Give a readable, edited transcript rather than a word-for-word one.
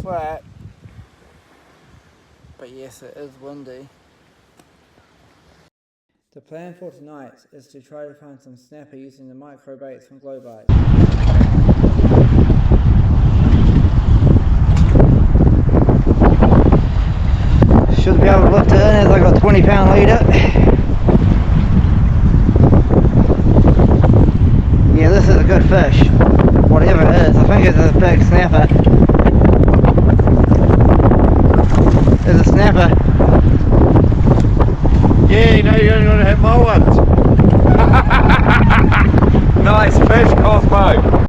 flat. But yes, it is windy. The plan for tonight is to try to find some snapper using the micro baits from Globite. Should be able to lift it in as I got 20-pound leader. Yeah, this is a good fish. Whatever it is, I think it's a big snapper. There's a snapper. Yeah, you know you're only going to hit my ones. Nice fish, Cosmo.